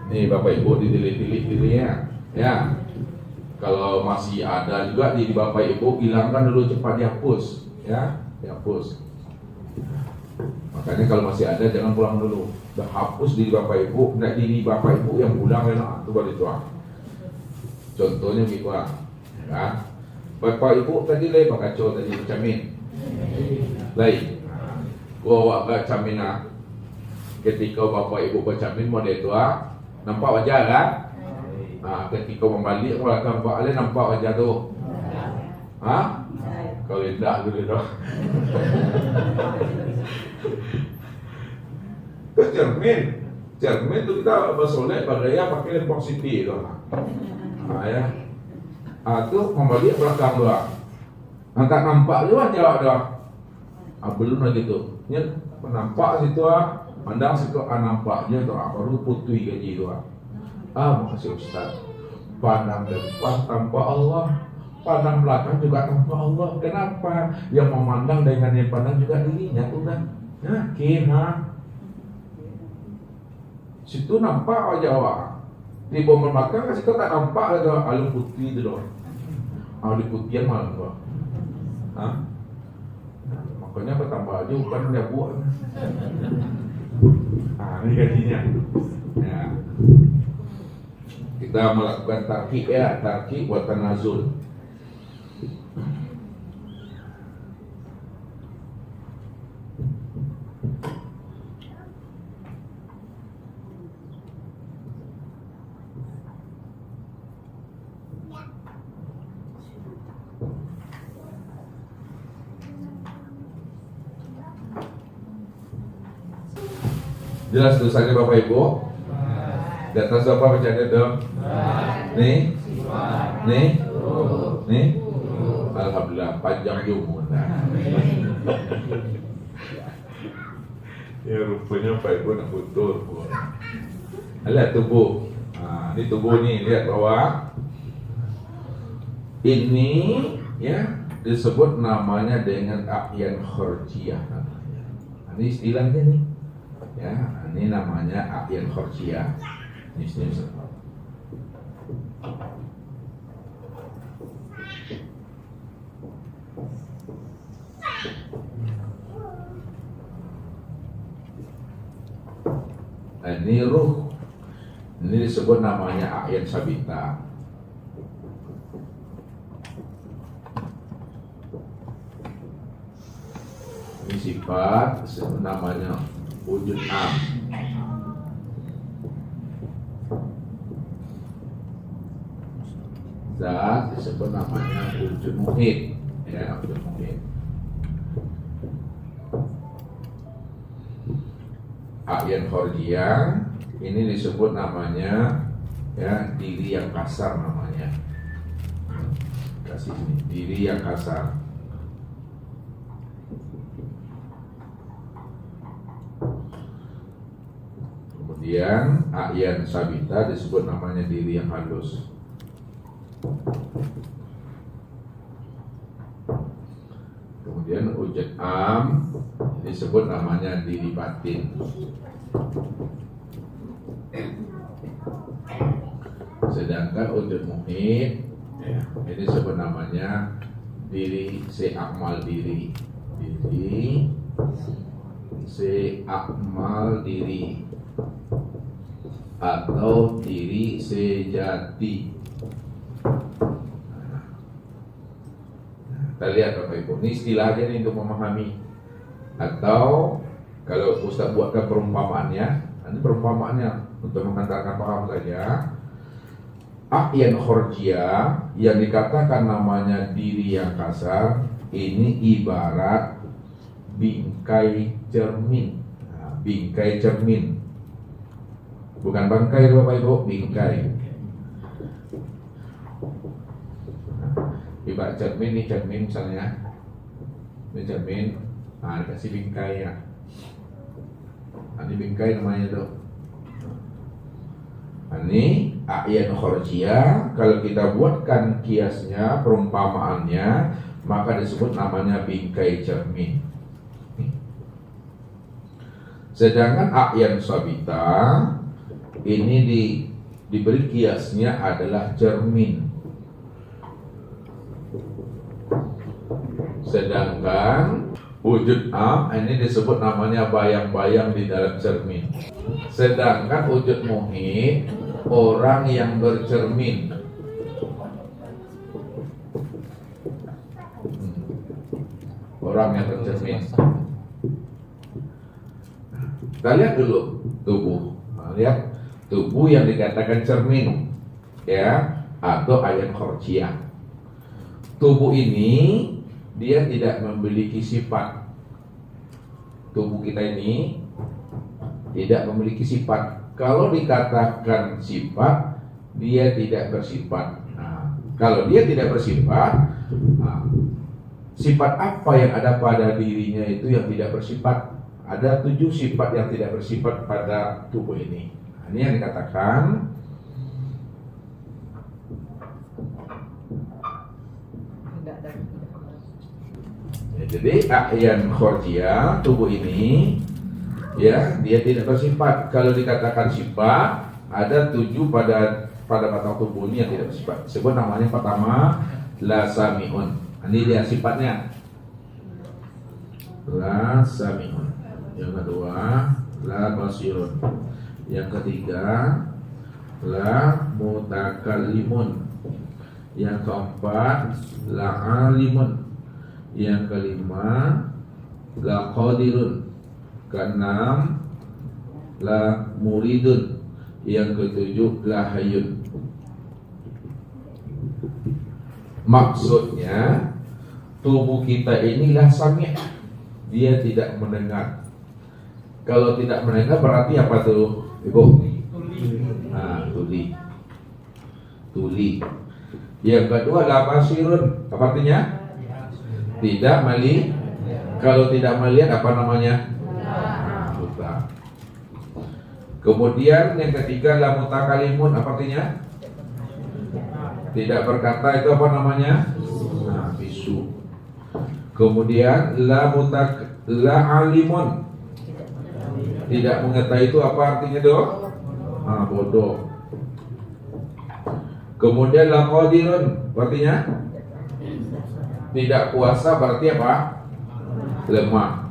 Nih Bapak Ibu ditilik-tilik ya. Kalau masih ada juga di Bapak Ibu, hilangkan dulu, cepat dihapus ya, dihapus. Makanya kalau masih ada jangan pulang dulu. Udah hapus diri Bapak Ibu, enggak diri Bapak Ibu yang pulang ya, itu baru tuang. Contohnya gitu ya. Bapak Ibu tadi leh bakaco tadi bercamin. Lai. Gua wak camin ketika Bapak Ibu bercamin model tua, nampak wajah kan? Nah, ketika membalik kalau nampak ale nampak wajah tu. Ha? Kalau tidak dulu dah. Cermin tu kita bersolek bergaya pakai lens positif tu. Ya. Tu membalik belakang doang. Angkat nampak juga jawab dah. Belum lagi tu. Nya nampak situ pandang situ nampaknya tu baru putih gaji tu. Makasih Ustaz. Pandang depan tanpa Allah, pandang belakang juga tanpa Allah. Kenapa? Yang memandang dengan yang pandang juga dirinya udah yakin situ nampak wajah awak. Di bawah belakang situ tak nampak ada alun putih itu doang. Di putihan malam doang. Makanya bertambah aja bukan dia buat. Ini gajinya. Ya. Kita melakukan tarkib ya, tarkib buat tanazul. Jelas tulisannya Bapak Ibu? Di atas apa bacanya dong? Nih? Alhamdulillah panjang umurnya. Ya rupanya Pak Ibu nak betul. Lihat tubuh. Ini tubuh nih, lihat bawah. Ini ya disebut namanya dengan a'yan khurjiyah. Ini istilahnya nih. Ya, ini namanya a'yan khurjiyah. Ini istilah. Ini ruh. Ini disebut namanya a'yan sabita. Ini sifat disebut namanya wujud am. Zat disebut namanya wujud muhit. Ya, wujud muhit. A'yan khurjiyah ini disebut namanya ya diri yang kasar namanya. Kasih sini, diri yang kasar. Kemudian a'yan sabita disebut namanya diri yang halus. Kemudian wujud am disebut namanya diri batin. Sedangkan wujud muhit ini disebut namanya diri se'akmal diri. Diri se'akmal diri atau diri sejati. Kita lihat Bapak Ibu, ini istilahnya nih untuk memahami. Atau kalau Ustaz buatkan perumpamaannya, ini perumpamaannya untuk mengantarkan paham saja. A'yan khurjiyah yang dikatakan namanya diri yang kasar ini ibarat bingkai cermin. Bingkai cermin, bukan bangkai Bapak Ibu, bingkai. Ibarat cermin, ini cermin misalnya, ini cermin, dikasih bingkai ya. Ini bingkai namanya tuh. Ini a'yan khurjiyah. Kalau kita buatkan kiasnya, perumpamaannya, maka disebut namanya bingkai cermin. Sedangkan a'yan sabita ini diberi kiasnya adalah cermin. Sedangkan wujud am ini disebut namanya bayang-bayang di dalam cermin. Sedangkan wujud muhit orang yang bercermin. Orang yang bercermin. Kita lihat dulu tubuh. Nah, lihat tubuh yang dikatakan cermin, ya, atau ayan khorjiyah. Tubuh ini dia tidak memiliki sifat. Tubuh kita ini tidak memiliki sifat. Kalau dikatakan sifat, dia tidak bersifat. Nah, kalau dia tidak bersifat, sifat apa yang ada pada dirinya itu yang tidak bersifat? Ada 7 sifat yang tidak bersifat pada tubuh ini. Nah, ini yang dikatakan jadi a'yan khorjiyah, tubuh ini ya dia tidak bersifat. Kalau dikatakan sifat, ada 7 pada batang tubuh ini yang tidak bersifat. Sebut namanya pertama la sami'un. Ini dia sifatnya. La sami'un. Yang kedua la basirun. Yang ketiga la mutakallimun. Yang keempat la alimun. Yang kelima la qadirun. Keenam la muridun. Yang ketujuh la hayyun. Maksudnya tubuh kita inilah sami', dia tidak mendengar. Kalau tidak mendengar berarti apa tuh, Ibu? Tuli. Tuli. Yang kedua la basirun. Apa artinya? Tidak melihat. Kalau tidak melihat apa namanya? Buta. Kemudian yang ketiga la mutakalimun. Apa artinya? Tidak berkata, itu apa namanya? Bisu. Kemudian la alimun. Tidak mengetahui itu apa artinya, Dok? Bodoh. Kemudian la qadirun. Artinya? Tidak kuasa, berarti apa? Lemah.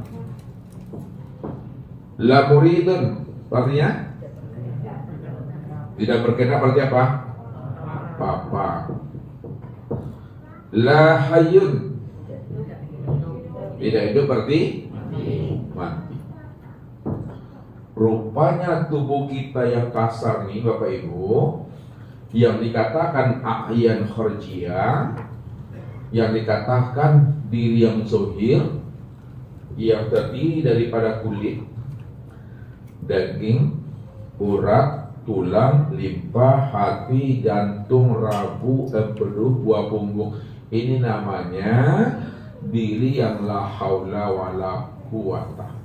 La muridun. Artinya? Tidak berkenan, berarti apa? Papa. La hayyun. Tidak hidup berarti mati. Rupanya tubuh kita yang kasar nih Bapak Ibu, yang dikatakan a'yan khorjiyah, yang dikatakan diri yang zuhir, yang terdiri daripada kulit, daging, urat, tulang, limpa, hati, jantung, rabu, empedu, buah punggung. Ini namanya diri yang la haula wala quwata.